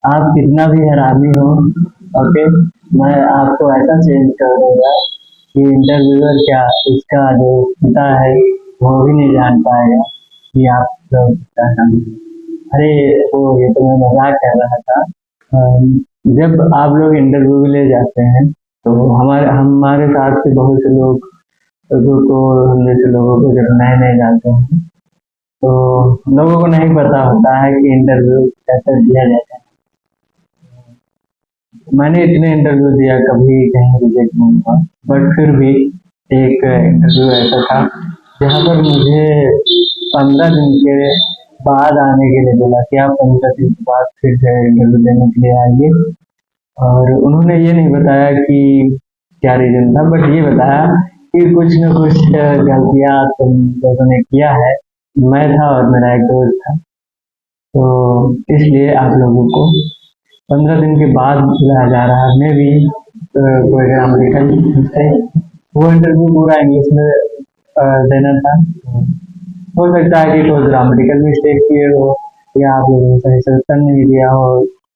आप कितना भी हरामी हो, ओके, मैं आपको ऐसा चेंज कर दूंगा कि इंटरव्यूअर क्या, उसका जो पिता है वो भी नहीं जान पाएगा कि आप लोग क्या काम। अरे वो ये तो मैं मजाक कर रहा था। जब आप लोग इंटरव्यू के लिए जाते हैं तो हमारे हमारे साथ से बहुत से लोगों को, हम जैसे लोगों को जब नए नए जाते हैं तो लोगों को नहीं पता होता है कि इंटरव्यू कैसे दिया जाता है। मैंने इतने इंटरव्यू दिया, कभी कहीं रिजेक्ट नहीं हुआ, बट फिर भी एक इंटरव्यू ऐसा था जहाँ पर मुझे 15 दिन के बाद आने के लिए बोला कि आप 15 दिन के बाद फिर से इंटरव्यू देने के लिए आइए। और उन्होंने ये नहीं बताया कि क्या रीजन था, बट ये बताया कि कुछ न कुछ गलतियाँ तुम लोगों ने किया है। मैं था और मेरा एक दोस्त था, तो इसलिए आप लोगों को 15 दिन के बाद बुलाया जा रहा है। मैं भी कोई ग्रामेटिकल मिस्टेक, वो इंटरव्यू पूरा इंग्लिश में देना था। हो सकता है कि कोई ग्रामेटिकल मिस्टेक किए हो या आप लोगों ने सही से उत्तर नहीं दिया हो,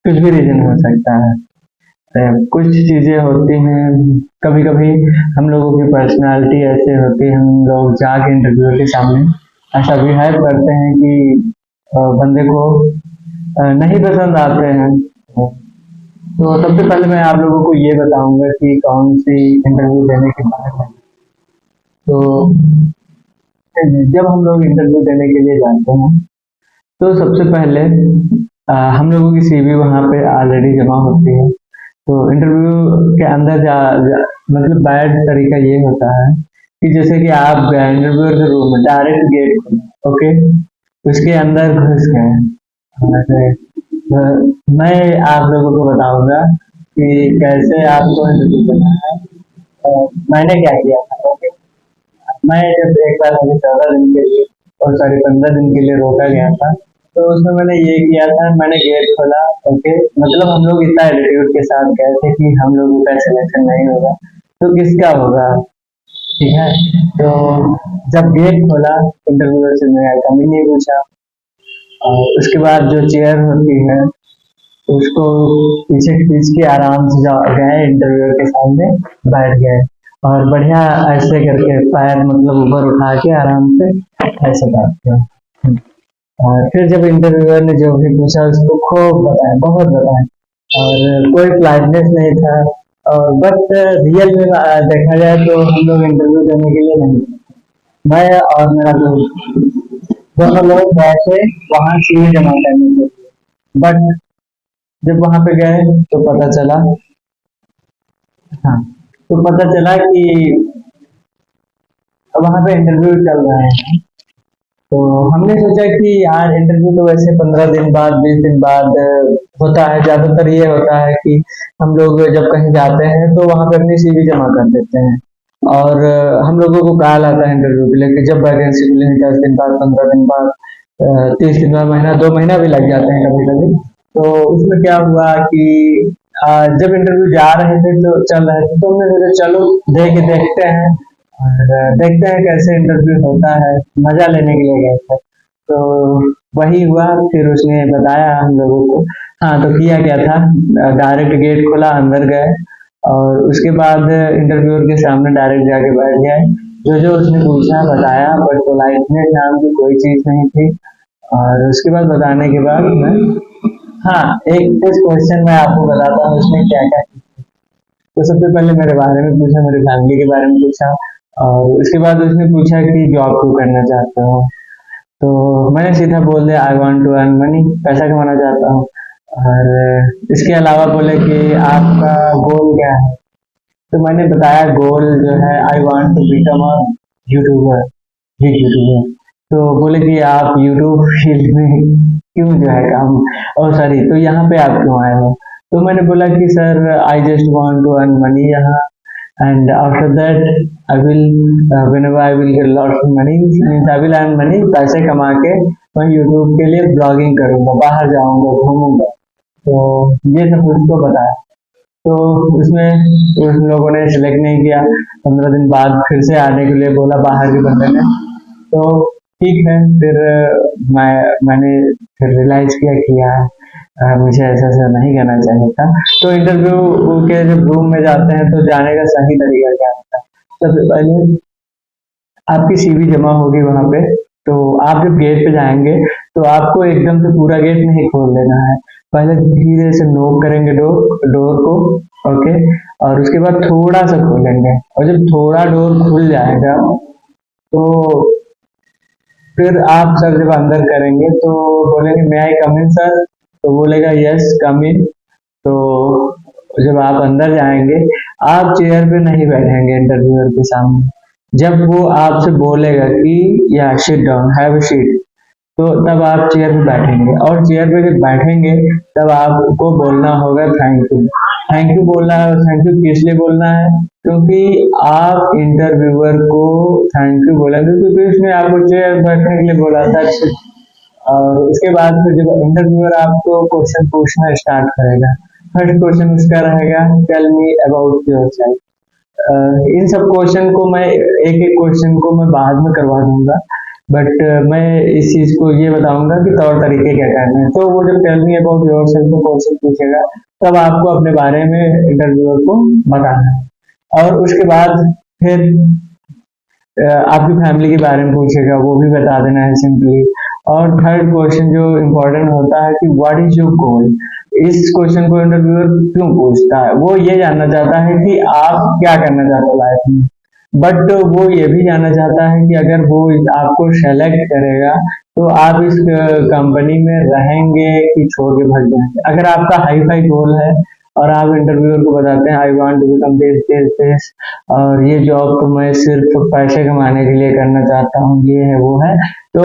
कुछ भी रीजन हो सकता है। कुछ चीज़ें होती हैं, कभी कभी हम लोगों की पर्सनालिटी ऐसे होती है, हम लोग जाके इंटरव्यू के सामने ऐसा बिहेव करते हैं कि बंदे को नहीं पसंद आते हैं। तो सबसे पहले मैं आप लोगों को ये बताऊंगा कि कौन सी इंटरव्यू देने के बारे में। तो जब हम लोग इंटरव्यू देने के लिए जाते हैं तो सबसे पहले हम लोगों की सीवी वहाँ पे ऑलरेडी जमा होती है। तो इंटरव्यू के अंदर मतलब बैड तरीका ये होता है कि जैसे कि आप इंटरव्यूअर के रूम में डायरेक्ट गेट खोले, ओके, उसके अंदर घुस गए। मैं आप लोगों को बताऊंगा कि कैसे आपको इंटरव्यू देना है। मैंने क्या किया था, ओके। मैं जब एक बार मुझे 14 दिन के लिए, और सॉरी 15 दिन के लिए रोका गया था, तो उसमें मैंने ये किया था, मैंने गेट खोला, ओके। मतलब हम लोग इतना एटीट्यूड के साथ गए थे कि हम लोगों का सिलेक्शन नहीं होगा तो किसका होगा, ठीक है। तो जब गेट खोला, इंटरव्यूअर से मेरा कमी नहीं पूछा, और उसके बाद जो चेयर होती है उसको पीछे खींच के आराम से गए इंटरव्यूअर के सामने बैठ गए, और बढ़िया ऐसे करके पैर मतलब ऊपर उठा के आराम से ऐसे बात किया। और फिर जब इंटरव्यूअर ने जो भी पूछा उसको खूब बताया, बहुत बताया, और कोई फ्लाइटनेस नहीं था। और बट रियल में देखा जाए तो हम लोग इंटरव्यू देने के लिए नहीं, मैं और मेरा दोस्त दोनों लोग बैठे वहाँ सीवी जमा करने के। बट जब वहाँ पे गए तो पता चला, हाँ, तो पता चला कि वहाँ पे इंटरव्यू चल रहा है। तो हमने सोचा कि यार इंटरव्यू तो वैसे 15 दिन बाद 20 दिन बाद होता है, ज्यादातर ये होता है कि हम लोग जब कहीं जाते हैं तो वहाँ पे अपनी सीवी जमा कर देते हैं, और हम लोगों को कॉल आता है इंटरव्यू के लिए कि जब वैकेंसी खुलेगी 10 दिन बाद, 15 दिन बाद, 30 दिन बाद, महीना 2 महीना भी लग जाते हैं कभी कभी। तो उसमें क्या हुआ कि जब इंटरव्यू जा रहे थे तो चल रहे थे, तो हमने सोचा चलो दे के देखते हैं, और देखते हैं कैसे इंटरव्यू होता है, मजा लेने के लिए गए थे। तो वही हुआ, फिर उसने बताया हम लोगों को। हाँ, तो किया क्या था, डायरेक्ट गेट खोला, अंदर गए, और उसके बाद इंटरव्यूअर के सामने डायरेक्ट जाके बैठ गए। जो जो उसने पूछा बताया, बट पोलाइटनेस नाम की कोई चीज नहीं थी। और उसके बाद बताने के बाद मैं, हाँ, एक कुछ क्वेश्चन मैं आपको बताता हूँ उसमें क्या क्या। तो सबसे पहले मेरे बारे में पूछा, मेरे फैमिली के बारे में पूछा, और उसके बाद उसने पूछा कि जॉब क्यों करना चाहते हो। तो मैंने सीधा बोल दिया I want to earn money, पैसा कमाना चाहता हूँ। और इसके अलावा बोले कि आपका गोल क्या है। तो मैंने बताया गोल जो है, I want to become a YouTuber, big YouTuber. तो बोले कि आप यूट्यूब फील्ड में क्यों जो है काम, और सॉरी, तो यहाँ पे आप क्यों आए हो। तो मैंने बोला कि sir I just want to earn money यहाँ, and after that I will whenever I will get lots of money, means I will earn money, पैसे कमा के मैं यूट्यूब के लिए ब्लॉगिंग करूंगा, बाहर जाऊंगा, घूमूंगा। तो ये सब उसको बताया। तो उसमें उन लोगों ने सिलेक्ट नहीं किया, 15 दिन बाद फिर से आने के लिए बोला बाहर के बंदे ने। तो ठीक है, फिर मैंने फिर रियलाइज किया कि यार मुझे ऐसा ऐसा नहीं करना चाहिए था। तो इंटरव्यू के जब रूम में जाते हैं तो जाने का सही तरीका क्या होता है? सबसे पहले आपकी सीवी जमा होगी वहाँ पे। तो आप जब गेट पे जाएंगे तो आपको एकदम से पूरा गेट नहीं खोल देना है। पहले धीरे से नॉक करेंगे डोर डोर को। ओके। और उसके बाद थोड़ा सा खोलेंगे, और जब थोड़ा डोर खुल जाएगा तो फिर आप सर जब अंदर करेंगे तो बोलेंगे मे आई कम इन सर, तो बोलेगा यस कम इन। तो जब आप अंदर जाएंगे, आप चेयर पे नहीं बैठेंगे इंटरव्यूअर के सामने। जब वो आपसे बोलेगा कि या sit down, have a seat, तो तब आप चेयर पे बैठेंगे। और चेयर पे जब बैठेंगे तब आपको बोलना होगा थैंक यू। थैंक यू बोलना है, और थैंक यू किस लिए बोलना है? क्योंकि आप इंटरव्यूअर को थैंक यू बोलेंगे क्योंकि उसने आपको चेयर बैठने के लिए बोला था। और उसके बाद फिर जब इंटरव्यूअर आपको क्वेश्चन पूछना स्टार्ट करेगा, फर्स्ट क्वेश्चन उसका रहेगा tell me about yourself. इन सब क्वेश्चन को मैं एक एक क्वेश्चन को मैं बाद में करवा दूंगा, बट मैं इस चीज को ये बताऊंगा कि तौर तरीके क्या करने हैं। तो वो जब tell me about yourself question पूछेगा, तब आपको अपने बारे में इंटरव्यूअर को बताना है। और उसके बाद फिर आपकी फैमिली के बारे में पूछेगा, वो भी बता देना है सिंपली। और थर्ड क्वेश्चन जो इम्पोर्टेंट होता है कि व्हाट इज योर गोल। इस क्वेश्चन को इंटरव्यूअर क्यों पूछता है? वो ये जानना चाहता है कि आप क्या करना चाहते हो लाइफ में। बट वो ये भी जानना चाहता है कि अगर वो आपको सेलेक्ट करेगा तो आप इस कंपनी में रहेंगे कि छोड़ के भाग जाएंगे। अगर आपका हाई फाई गोल है और आप इंटरव्यूअर को बताते हैं I want to become this this this, और ये जॉब तो मैं सिर्फ पैसे कमाने के लिए करना चाहता हूँ, ये है वो है, तो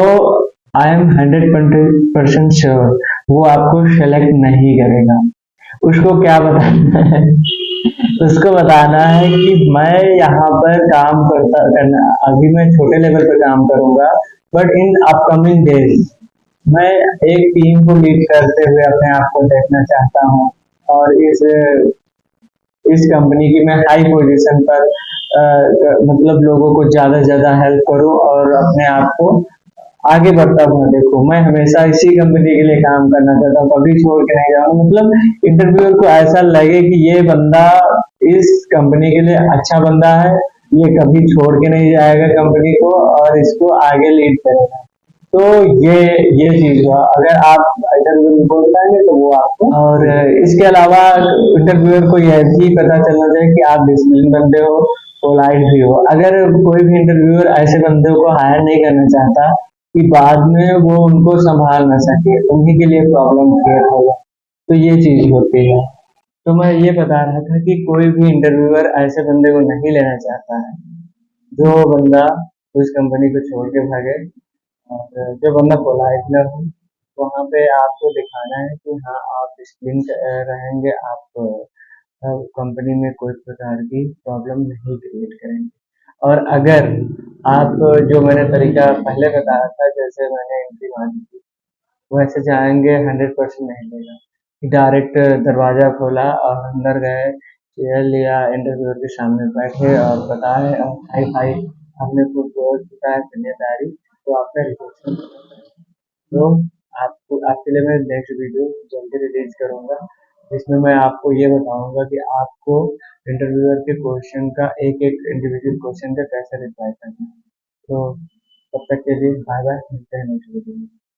आई एम 100% श्योर वो आपको सेलेक्ट नहीं करेगा। उसको क्या बताना है? उसको बताना है कि मैं यहाँ पर काम करता करना, अभी मैं छोटे लेवल पे काम करूंगा, बट इन अपकमिंग डेज मैं एक टीम को लीड करते हुए अपने आप को देखना चाहता हूँ। और इस कंपनी की मैं हाई पोजीशन पर मतलब लोगों को ज्यादा से ज्यादा हेल्प करूँ और अपने आप को आगे बढ़ता हुआ देखो। मैं हमेशा इसी कंपनी के लिए काम करना चाहता हूँ, कभी छोड़ के नहीं जाऊंगा। मतलब इंटरव्यूअर को ऐसा लगे कि ये बंदा इस कंपनी के लिए अच्छा बंदा है, ये कभी छोड़ के नहीं जाएगा कंपनी को और इसको आगे लीड करेगा। तो ये ये चीज हुआ। अगर आप इंटरव्यू बोल पाएंगे तो वो आपको, और इसके अलावा इंटरव्यूअर को यह भी पता चलना चाहिए कि आप डिसिप्लिन बंदे हो, पोलाइट भी हो। अगर कोई भी इंटरव्यूअर ऐसे बंदे को हायर नहीं करना चाहता कि बाद में वो उनको संभाल ना सके, उन्हीं के लिए प्रॉब्लम क्रिएट होगा। तो ये चीज होती है। तो मैं ये बता रहा था कि कोई भी इंटरव्यूअर ऐसे बंदे को नहीं लेना चाहता है जो बंदा उस कंपनी को छोड़ के भागे। और जो बंदा पोलाइट ना हो, वहाँ पे आपको दिखाना है कि हाँ आप डिसिप्लिन रहेंगे, आप कंपनी में कोई प्रकार की प्रॉब्लम नहीं क्रिएट करेंगे। और अगर आप जो मैंने तरीका पहले बताया था, जैसे मैंने एंट्री मारी थी, वैसे जाएंगे 100% नहीं लेगा। डायरेक्ट दरवाजा खोला और अंदर गए, चेयर लिया, इंटरव्यूअर के सामने बैठे और बताए और हाई फाई हमने खुद बोल चुका है करने तैयारी, तो आपका रिजेक्शन। तो आपको आपके लिए मैं नेक्स्ट वीडियो जल्दी रिलीज करूंगा, जिसमें मैं आपको ये बताऊंगा कि आपको इंटरव्यूअर के क्वेश्चन का एक एक इंडिविजुअल क्वेश्चन का कैसे रिप्लाई करना है। तो तब तक के लिए बाय बाय, मिलते हैं नेक्स्ट वीडियो में।